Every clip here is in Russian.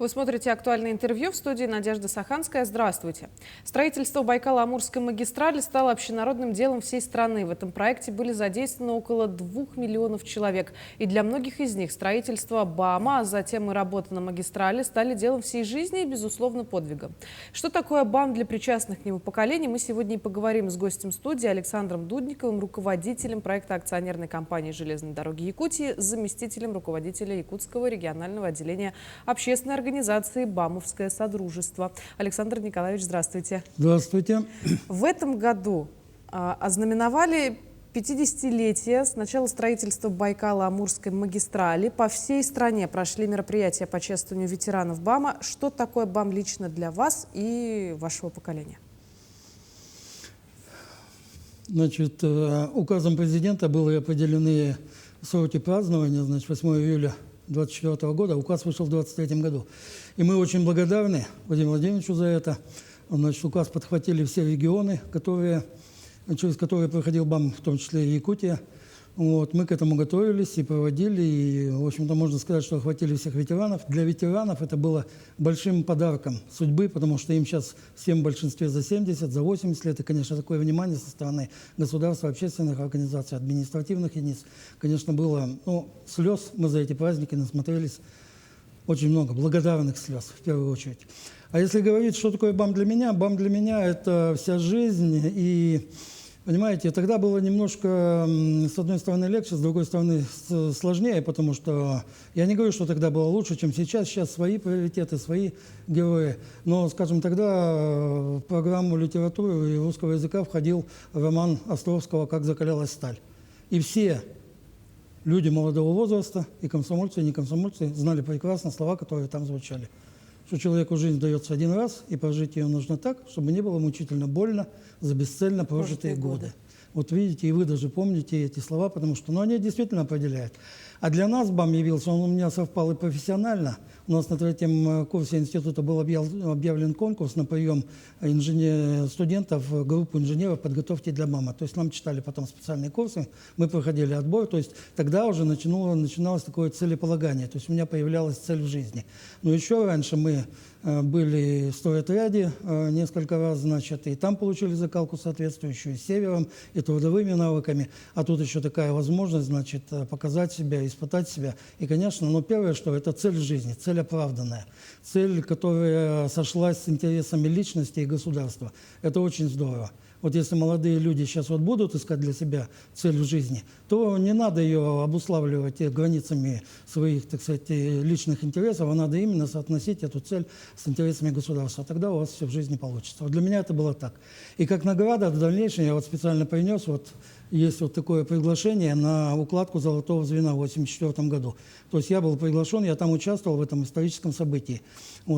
Вы смотрите «Актуальное интервью», в студии Надежда Саханская. Здравствуйте. Строительство Байкало-Амурской магистрали стало общенародным делом всей страны. В этом проекте были задействованы около 2 миллионов человек. И для многих из них строительство БАМа, а затем и работа на магистрали стали делом всей жизни и, безусловно, подвигом. Что такое БАМ для причастных к нему поколений, мы сегодня и поговорим с гостем студии Александром Дудниковым, руководителем проекта акционерной компании «Железные дороги Якутии», заместителем руководителя Якутского регионального отделения общественной организации «БАМовское содружество». Александр Николаевич, здравствуйте. Здравствуйте. В этом году ознаменовали 50-летие с начала строительства Байкало-Амурской магистрали. По всей стране прошли мероприятия по чествованию ветеранов БАМа. Что такое БАМ лично для вас и вашего поколения? Значит, указом президента были определены сроки празднования, 8 июля 2024 года. Указ вышел в 2023 году. И мы очень благодарны Владимиру Владимировичу за это. Значит, указ подхватили все регионы, через которые проходил БАМ, в том числе и Якутия. Вот, мы к этому готовились и проводили, и, в общем-то, можно сказать, что охватили всех ветеранов. Для ветеранов это было большим подарком судьбы, потому что им сейчас всем в большинстве за 70, за 80 лет, и, конечно, такое внимание со стороны государства, общественных организаций, административных единиц, конечно, было, слез мы за эти праздники насмотрелись очень много, благодарных слез, в первую очередь. А если говорить, что такое БАМ для меня – это вся жизнь, и... Понимаете, тогда было немножко, с одной стороны, легче, с другой стороны, сложнее, потому что я не говорю, что тогда было лучше, чем сейчас. Сейчас свои приоритеты, свои герои. Но, скажем, тогда в программу литературы и русского языка входил роман Островского «Как закалялась сталь». И все люди молодого возраста, и комсомольцы, и не комсомольцы, знали прекрасно слова, которые там звучали. Что человеку жизнь дается один раз, и прожить ее нужно так, чтобы не было мучительно больно за бесцельно прожитые годы. Вот видите, и вы даже помните эти слова, потому что они действительно определяют. А для нас БАМ явился, он у меня совпал и профессионально. У нас на третьем курсе института был объявлен конкурс на прием студентов в группу инженеров подготовки для БАМа. То есть нам читали потом специальные курсы, мы проходили отбор. То есть тогда уже начиналось такое целеполагание. То есть у меня появлялась цель в жизни. Но еще раньше мы были в стройотряде несколько раз, значит, и там получили закалку соответствующую, с севером, и трудовыми навыками. А тут еще такая возможность, значит, показать себя, испытать себя. И, конечно, первое, что это цель жизни, цель оправданная, цель, которая сошлась с интересами личности и государства. Это очень здорово. Вот если молодые люди сейчас будут искать для себя цель в жизни, то не надо ее обуславливать границами своих, так сказать, личных интересов, а надо именно соотносить эту цель с интересами государства. Тогда у вас все в жизни получится. Вот для меня это было так. И как награда в дальнейшем я специально принес, есть такое приглашение на укладку золотого звена в 1984 году. То есть я был приглашен, я там участвовал в этом историческом событии.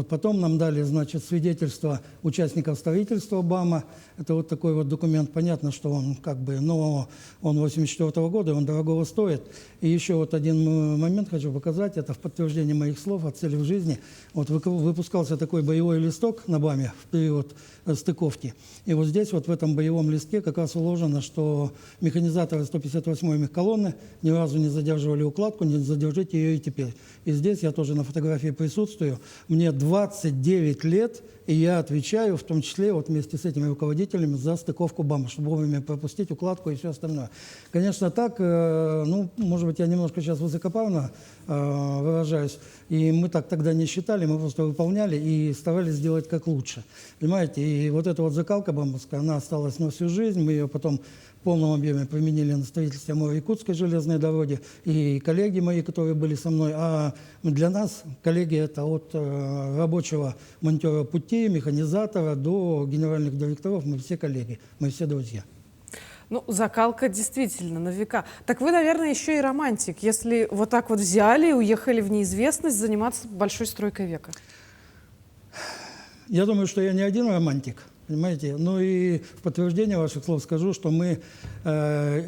Потом нам дали, значит, свидетельство участников строительства БАМа. Это такой документ. Понятно, что он он 1984 года, он дорогого стоит. И еще один момент хочу показать. Это в подтверждение моих слов о цели в жизни. Выпускался такой боевой листок на БАМе в период стыковки. И здесь, в этом боевом листке как раз уложено, что механизаторы 158-й мехколонны ни разу не задерживали укладку, не задержите ее и теперь. И здесь я тоже на фотографии присутствую. Мне 29 лет, и я отвечаю, в том числе вместе с этими руководителями, за стыковку БАМа, чтобы вовремя пропустить укладку и все остальное. Конечно, так, может быть, я немножко сейчас высокопарно выражаюсь, и мы так тогда не считали, мы просто выполняли и старались сделать как лучше. Понимаете, и эта закалка бамовская, она осталась на всю жизнь, мы ее потом в полном объеме применили на строительстве Амуро-Якутской железной дороги, и коллеги мои, которые были со мной, а для нас коллеги это от рабочего монтера путей, механизатора до генеральных директоров, мы все коллеги, мы все друзья. Закалка действительно на века. Так вы, наверное, еще и романтик, если так взяли и уехали в неизвестность заниматься большой стройкой века. Я думаю, что я не один романтик. Понимаете? И в подтверждение ваших слов скажу, что мы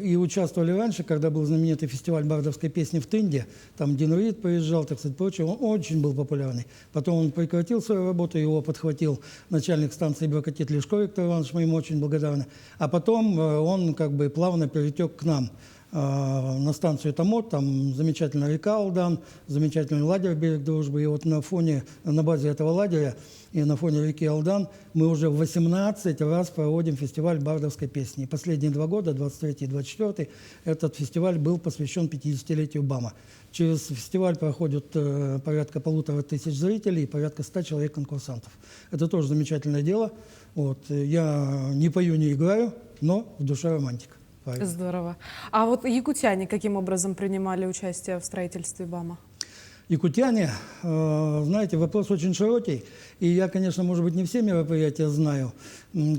и участвовали раньше, когда был знаменитый фестиваль бардовской песни в Тынде, там Дин Рид приезжал, так сказать, прочее, он очень был популярный. Потом он прекратил свою работу, его подхватил начальник станции Беркатит Лешко Виктор Иванович, мы ему очень благодарны. А потом он плавно перетек к нам. на станцию Томот, там замечательная река Алдан, замечательный лагерь «Берег Дружбы». И вот на базе этого лагеря и на фоне реки Алдан мы уже 18 раз проводим фестиваль бардовской песни. И последние 2 года, 23 и 24, этот фестиваль был посвящен 50-летию БАМа. Через фестиваль проходят порядка 1500 зрителей и порядка 100 человек-конкурсантов. Это тоже замечательное дело. Вот. Я не пою, не играю, но в душе романтика. Здорово. А вот якутяне каким образом принимали участие в строительстве БАМа? Якутяне, знаете, вопрос очень широкий. И я, конечно, может быть, не все мероприятия знаю,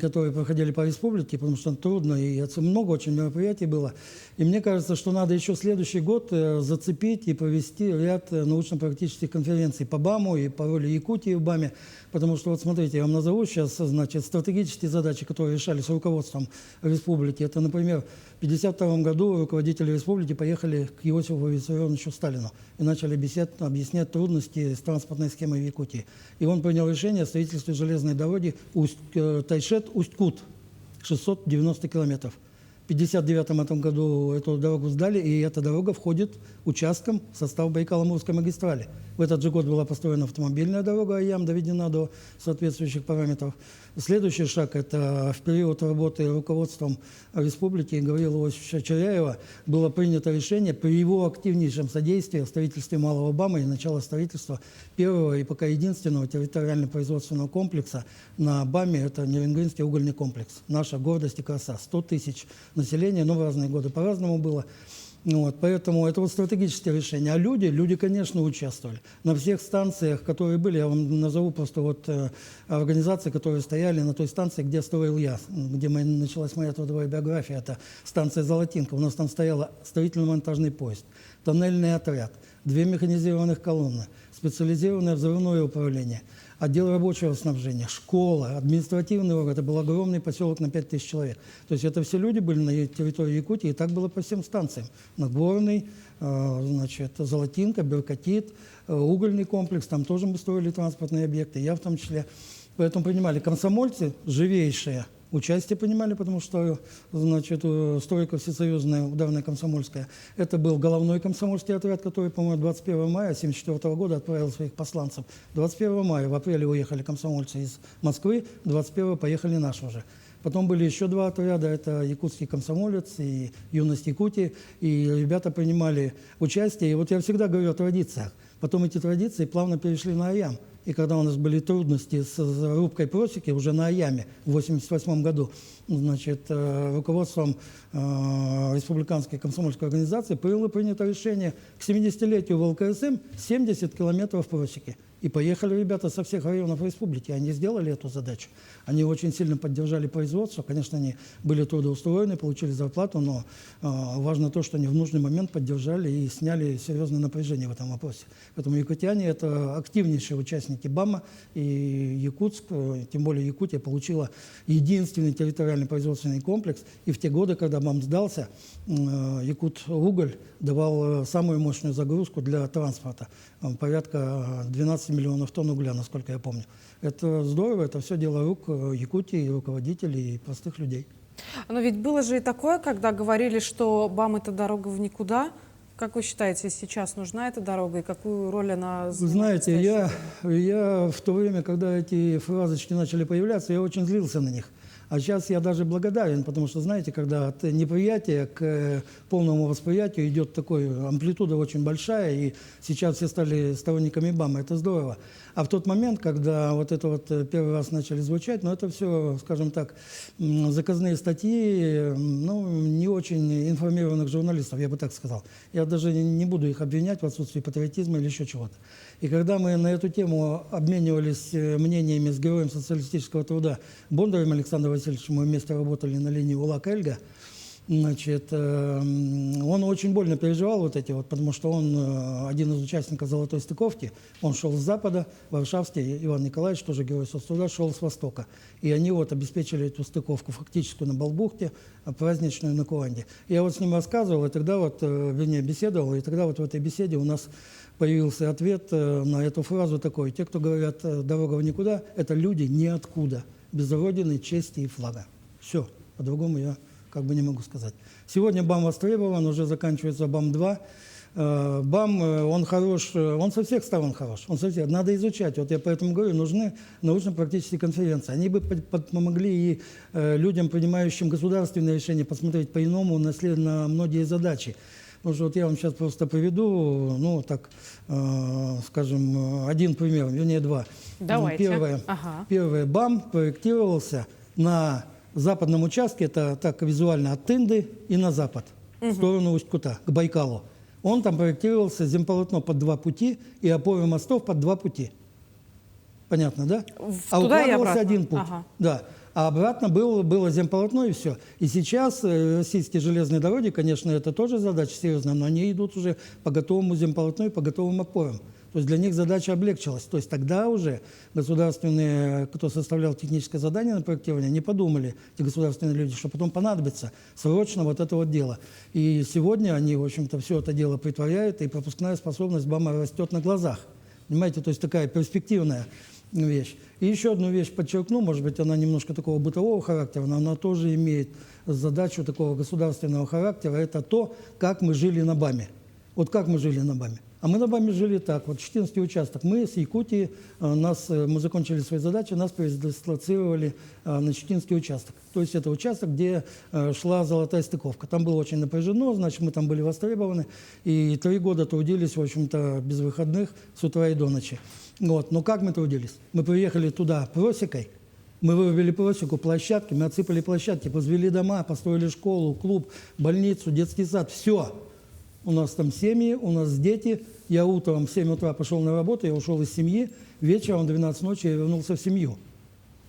которые проходили по республике, потому что трудно, и много очень мероприятий было. И мне кажется, что надо еще следующий год зацепить и провести ряд научно-практических конференций по БАМу и по роли Якутии в БАМе. Потому что, вот смотрите, я вам назову сейчас, значит, стратегические задачи, которые решались руководством республики. Это, например, в 1952 году руководители республики поехали к Иосифу Виссарионовичу Сталину и начали объяснять трудности с транспортной схемой в Якутии. И он принял решение о строительстве железной дороги Тайшет-Усть-Кут, 690 километров. В 1959 году эту дорогу сдали, и эта дорога входит участком в состав Байкало-Амурской магистрали. В этот же год была построена автомобильная дорога АЯМ, доведена до соответствующих параметров. Следующий шаг – это в период работы руководством республики Гаврила Иосифовича Черяева было принято решение при его активнейшем содействии в строительстве Малого БАМа и начало строительства первого и пока единственного территориально-производственного комплекса на БАМе – это Нерюнгринский угольный комплекс. Наша гордость и краса. 100 тысяч населения, но в разные годы по-разному было. Вот, поэтому это вот стратегические решения. А люди, конечно, участвовали. На всех станциях, которые были, я вам назову просто вот организации, которые стояли на той станции, где строил я, где началась моя трудовая биография, это станция «Золотинка». У нас там стоял строительно-монтажный поезд, тоннельный отряд, 2 механизированных колонны, специализированное взрывное управление, отдел рабочего снабжения, школа, административный орган. Это был огромный поселок на 5000 человек. То есть это все люди были на территории Якутии, и так было по всем станциям. Нагорный, значит, Золотинка, Беркатит, угольный комплекс, там тоже мы строили транспортные объекты, я в том числе. Поэтому принимали комсомольцы, живейшие участие принимали, потому что, значит, стройка всесоюзная ударная комсомольская. Это был головной комсомольский отряд, который, по-моему, 21 мая 1974 года отправил своих посланцев. 21 мая, в апреле уехали комсомольцы из Москвы, 21 поехали наши уже. Потом были еще 2 отряда, это якутский комсомолец и юность Якутии, и ребята принимали участие. И вот я всегда говорю о традициях. Потом эти традиции плавно перешли на АЯМ. И когда у нас были трудности с рубкой просеки уже на АЯМе в 1988 году, значит, руководством Республиканской комсомольской организации было принято решение к 70-летию ВЛКСМ 70 километров просеки. И поехали ребята со всех районов республики. Они сделали эту задачу. Они очень сильно поддержали производство. Конечно, они были трудоустроены, получили зарплату, но важно то, что они в нужный момент поддержали и сняли серьезное напряжение в этом вопросе. Поэтому якутяне – это активнейшие участники БАМа. И Якутск, тем более Якутия, получила единственный территориальный производственный комплекс. И в те годы, когда БАМ сдался, Якут-Уголь давал самую мощную загрузку для транспорта. Порядка 12 миллионов тонн угля, насколько я помню. Это здорово, это все дело рук Якутии, руководителей и простых людей. Но ведь было же и такое, когда говорили, что БАМ – это дорога в никуда. Как вы считаете, сейчас нужна эта дорога и какую роль она занимает? Вы знаете, я в то время, когда эти фразочки начали появляться, я очень злился на них. А сейчас я даже благодарен, потому что, знаете, когда от неприятия к полному восприятию идет такой, амплитуда очень большая, и сейчас все стали сторонниками БАМа, это здорово. А в тот момент, когда вот это вот первый раз начали звучать, ну это все, скажем так, заказные статьи, ну, не очень информированных журналистов, я бы так сказал. Я даже не буду их обвинять в отсутствии патриотизма или еще чего-то. И когда мы на эту тему обменивались мнениями с героем социалистического труда Бондарем Александром Васильевичем, мы вместе работали на линии Улак-Эльга, значит, он очень больно переживал вот эти вот, потому что он один из участников «Золотой стыковки», он шел с запада, Варшавский Иван Николаевич, тоже герой соцтруда, шел с востока. И они вот обеспечили эту стыковку фактическую на Балбухте, праздничную на Куанде. Я вот с ним рассказывал, и тогда вот, вернее, беседовал, и тогда вот в этой беседе у нас появился ответ на эту фразу такой: те, кто говорят «дорога в никуда», это люди ниоткуда, без родины, чести и флага. Все, по-другому я как бы не могу сказать. Сегодня БАМ востребован, уже заканчивается БАМ-2. БАМ, он хорош, он со всех сторон хорош, он со всех. Надо изучать. Вот я поэтому говорю, нужны научно-практические конференции. Они бы помогли и людям, принимающим государственные решения, посмотреть по-иному на многие задачи. Потому что вот я вам сейчас просто приведу, ну, так, скажем, один пример, вернее, два. Давайте. Первое, БАМ проектировался на западном участке, это так визуально от Тынды и на запад, в сторону Усть-Кута, к Байкалу. Он там проектировался, земполотно под 2 пути и опоры мостов под 2 пути. Понятно, да? А укладывался один путь. Да. А обратно было земполотно и все. И сейчас российские железные дороги, конечно, это тоже задача серьезная, но они идут уже по готовому земполотну и по готовым опорам. То есть для них задача облегчилась. То есть тогда уже государственные, кто составлял техническое задание на проектирование, не подумали, эти государственные люди, что потом понадобится срочно вот это вот дело. И сегодня они, в общем-то, все это дело притворяют, и пропускная способность БАМа растет на глазах. Понимаете, то есть такая перспективная вещь. И еще одну вещь подчеркну, может быть, она немножко такого бытового характера, но она тоже имеет задачу такого государственного характера. Это то, как мы жили на БАМе. Вот как мы жили на БАМе. А мы на БАМе жили так. Вот Читинский участок. Мы с Якутии, мы закончили свои задачи, нас передислоцировали на Читинский участок. То есть это участок, где шла золотая стыковка. Там было очень напряжено, значит, мы там были востребованы. И 3 года трудились, в общем-то, без выходных, с утра и до ночи. Вот. Но как мы трудились? Мы приехали туда просекой, мы вырубили просеку, площадки, мы отсыпали площадки, возвели дома, построили школу, клуб, больницу, детский сад, все. У нас там семьи, у нас дети. Я утром в 7 утра пошел на работу, я ушел из семьи, вечером в 12 ночи я вернулся в семью.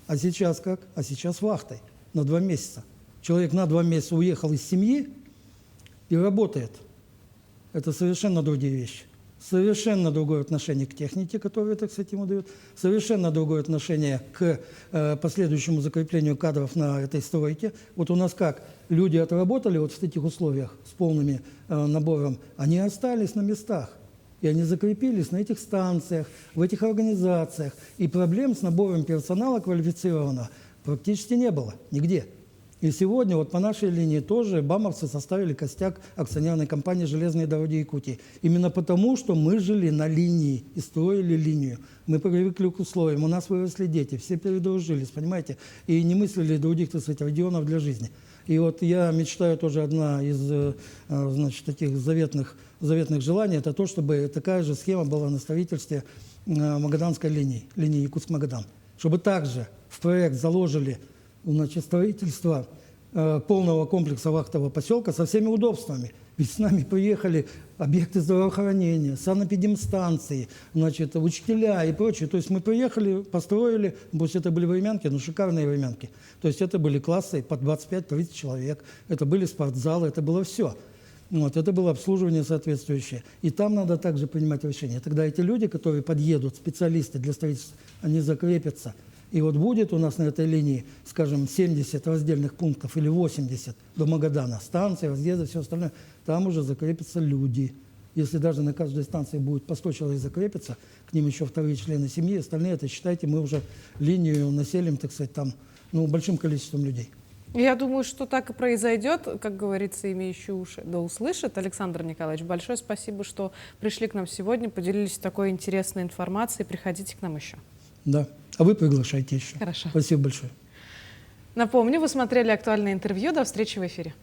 А сейчас как? А сейчас вахтой на 2 месяца. Человек на 2 месяца уехал из семьи и работает. Это совершенно другие вещи. Совершенно другое отношение к технике, которую, так сказать, ему дают, совершенно другое отношение к последующему закреплению кадров на этой стройке. Вот у нас как? Люди отработали вот в таких условиях с полным набором, они остались на местах. И они закрепились на этих станциях, в этих организациях. И проблем с набором персонала квалифицированного практически не было нигде. И сегодня вот по нашей линии тоже бамовцы составили костяк акционерной компании «Железные дороги Якутии». Именно потому, что мы жили на линии и строили линию. Мы привыкли к условиям, у нас выросли дети, все передружились, понимаете, и не мыслили других, так сказать, регионов для жизни. И вот я мечтаю тоже, одна из, значит, таких заветных желаний, это то, чтобы такая же схема была на строительстве магаданской линии Якутск-Магадан. Чтобы также в проект заложили, значит, строительство полного комплекса вахтового поселка со всеми удобствами. Ведь с нами приехали объекты здравоохранения, санэпидемстанции, значит, учителя и прочее. То есть мы приехали, построили, пусть это были времянки, но шикарные времянки. То есть это были классы по 25-30 человек, это были спортзалы, это было все. Вот, это было обслуживание соответствующее. И там надо также принимать решения. Тогда эти люди, которые подъедут, специалисты для строительства, они закрепятся. И вот будет у нас на этой линии, скажем, 70 раздельных пунктов или 80 до Магадана, станции, разъезды, все остальное, там уже закрепятся люди. Если даже на каждой станции будет по 100 человек закрепиться, к ним еще вторые члены семьи, остальные, это, считайте, мы уже линию населим, так сказать, там, ну, большим количеством людей. Я думаю, что так и произойдет, как говорится, имеющие уши да услышат. Александр Николаевич, большое спасибо, что пришли к нам сегодня, поделились такой интересной информацией. Приходите к нам еще. Да. А вы приглашайте еще. Хорошо. Спасибо большое. Напомню, вы смотрели актуальное интервью. До встречи в эфире.